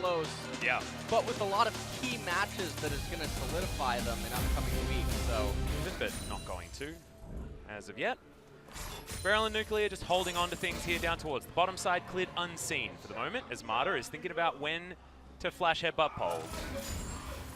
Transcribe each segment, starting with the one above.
close. Yeah. But with a lot of key matches that is going to solidify them in upcoming weeks, so. But not going to, as of yet. Beryl and Nuclear just holding on to things here down towards the bottom side, cleared unseen for the moment, as Marta is thinking about when to flash headbutt pole.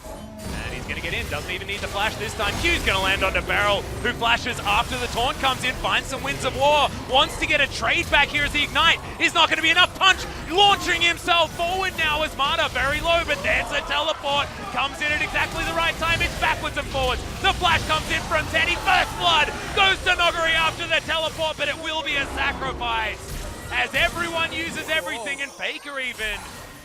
And he's going to get in, doesn't even need the flash this time. Q's going to land onto Beryl, who flashes after the taunt comes in, finds some Winds of War, wants to get a trade back here as the Ignite. Is not going to be enough. Punch, launching himself forward now as Marta, very low, but there's a teleport. Comes in at exactly the right time, it's backwards and forwards. The flash comes in from Teddy, first blood goes to Noguri after the teleport, but it will be a sacrifice as everyone uses everything, and FAKER even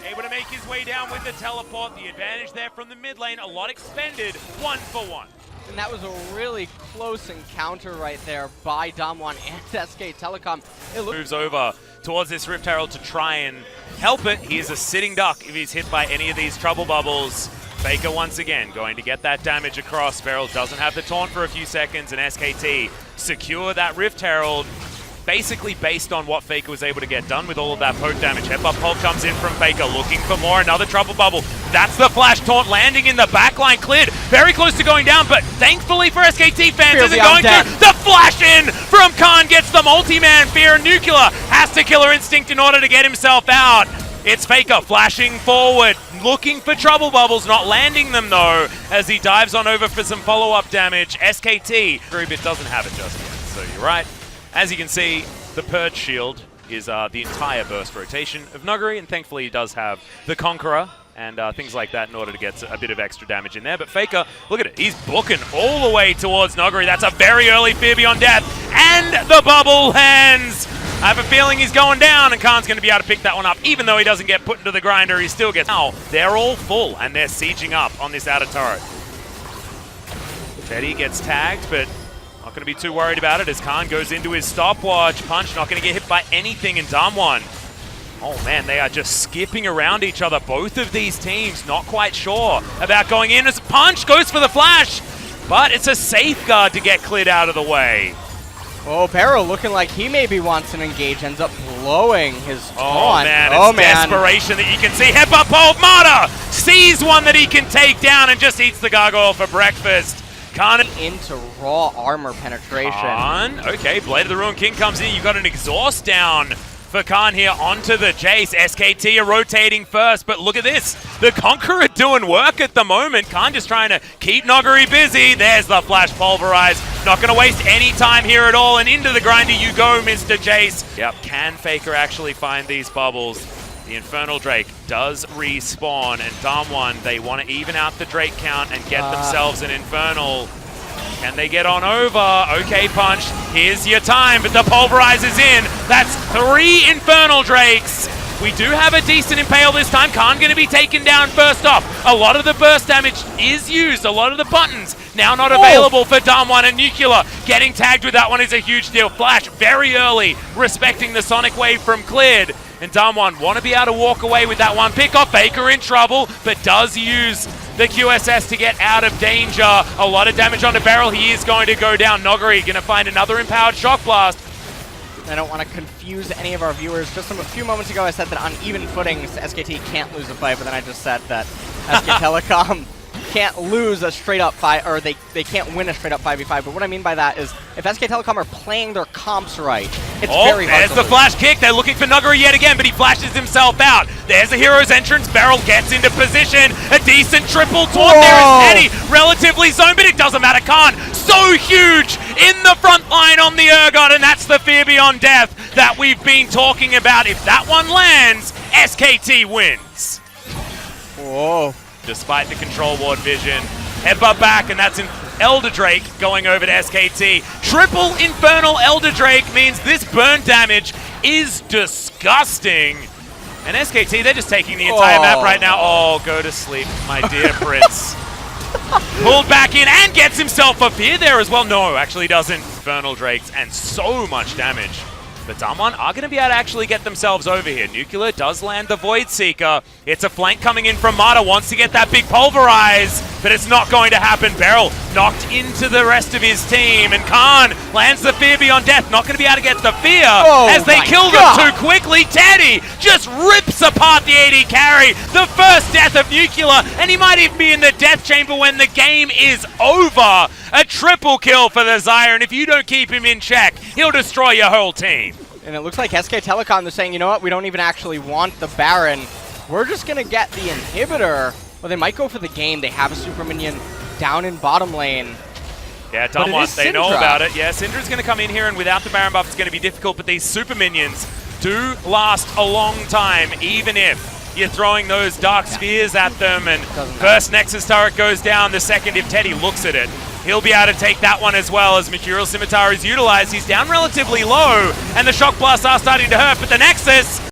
able to make his way down with the teleport. The advantage there from the mid lane, a lot expended, 1-for-1. And that was a really close encounter right there by Damwon and SK Telecom. It moves over towards this Rift Herald to try and help it. He is a sitting duck if he's hit by any of these trouble bubbles. FAKER once again going to get that damage across. Beryl doesn't have the taunt for a few seconds, and SKT secure that Rift Herald. Basically based on what FAKER was able to get done with all of that poke damage. Headbutt pole comes in from FAKER, looking for more, another trouble bubble. That's the flash taunt landing in the backline, cleared. Very close to going down, but thankfully for SKT fans, isn't going to. The flash in from Khan gets the multi-man. Fear Nuclear has to Killer Instinct in order to get himself out. It's FAKER flashing forward, looking for trouble bubbles, not landing them though, as he dives on over for some follow-up damage. SKT, Grubit doesn't have it just yet, so you're right. As you can see, the Purge Shield is the entire burst rotation of Noguri, and thankfully he does have the Conqueror and things like that in order to get a bit of extra damage in there. But FAKER, look at it, he's booking all the way towards Noguri. That's a very early Fear Beyond Death, and the bubble lands! I have a feeling he's going down, and Khan's going to be able to pick that one up. Even though he doesn't get put into the grinder, he still gets... Now, they're all full, and they're sieging up on this outer turret. Teddy gets tagged, but not going to be too worried about it as Khan goes into his stopwatch. Punch not going to get hit by anything in Damwon. Oh man, they are just skipping around each other. Both of these teams not quite sure about going in as Punch goes for the flash, but it's a safeguard to get cleared out of the way. Oh, Beryl looking like he maybe wants an engage, ends up blowing his taunt. Oh man, it's desperation that you can see. Headbutt pole, Marta sees one that he can take down and just eats the gargoyle for breakfast. Khan into raw armor penetration. Khan, okay, Blade of the Ruined King comes in. You've got an exhaust down for Khan here onto the Jace. SKT are rotating first, but look at this. The Conqueror doing work at the moment. Khan just trying to keep Noguri busy. There's the flash pulverize. Not going to waste any time here at all, and into the grinder you go, Mr. Jace. Yep, can FAKER actually find these bubbles? The Infernal Drake does respawn, and Damwon, they want to even out the Drake count and get themselves an Infernal. Can they get on over? Okay, Punch, here's your time, but the Pulverize is in. That's 3 Infernal Drakes. We do have a decent Impale this time. Khan going to be taken down first off. A lot of the burst damage is used. A lot of the buttons now not available for Damwon, and Nuclear getting tagged with that one is a huge deal. Flash very early, respecting the Sonic Wave from cleared. And Damwon want to be able to walk away with that one pick off. FAKER in trouble, but does use the QSS to get out of danger. A lot of damage onto Beryl. He is going to go down. Noguri going to find another Empowered Shock Blast. I don't want to confuse any of our viewers. Just a few moments ago I said that on even footing SKT can't lose a fight, but then I just said that SK Telecom can't lose a straight up fight, or they can't win a straight up 5v5. But what I mean by that is if SK Telecom are playing their comps right, it's very hard there's to the lose. flash kick. They're looking for Noguri yet again, but he flashes himself out. There's the hero's entrance. Beryl gets into position. A decent triple taunt. There is Teddy, relatively zoned, but it doesn't matter. Khan, so huge in the front line on the Urgot, and that's the Fear Beyond Death that we've been talking about. If that one lands, SKT wins. Whoa. Despite the control ward vision. Headbutt back, and that's an Elder Drake going over to SKT. Triple Infernal Elder Drake means this burn damage is disgusting. And SKT, they're just taking the entire map right now. Oh, go to sleep, my dear prince. Pulled back in and gets himself a fear there as well. No, actually doesn't. Infernal Drakes and so much damage. But Damwon are going to be able to actually get themselves over here. Nuclear does land the Void Seeker. It's a flank coming in from Marta. Wants to get that big Pulverize, but it's not going to happen. Beryl knocked into the rest of his team, and Khan lands the fear beyond death. Not going to be able to get the fear as they kill them too quickly. Teddy just rips apart the AD carry. The first death of Nuclear, and he might even be in the death chamber when the game is over. A triple kill for the Zyre, and if you don't keep him in check, he'll destroy your whole team. And it looks like SK Telecom, they're saying, you know what, we don't even actually want the Baron. We're just going to get the inhibitor. Well, they might go for the game. They have a super minion down in bottom lane. Yeah, done one. They know about it. Yeah, Syndra's going to come in here, and without the Baron buff, it's going to be difficult, but these super minions do last a long time, even if you're throwing those dark spheres at them. And first Nexus turret goes down, the second, if Teddy looks at it, he'll be able to take that one as well as Mercurial Scimitar is utilized. He's down relatively low, and the shock blasts are starting to hurt, but the Nexus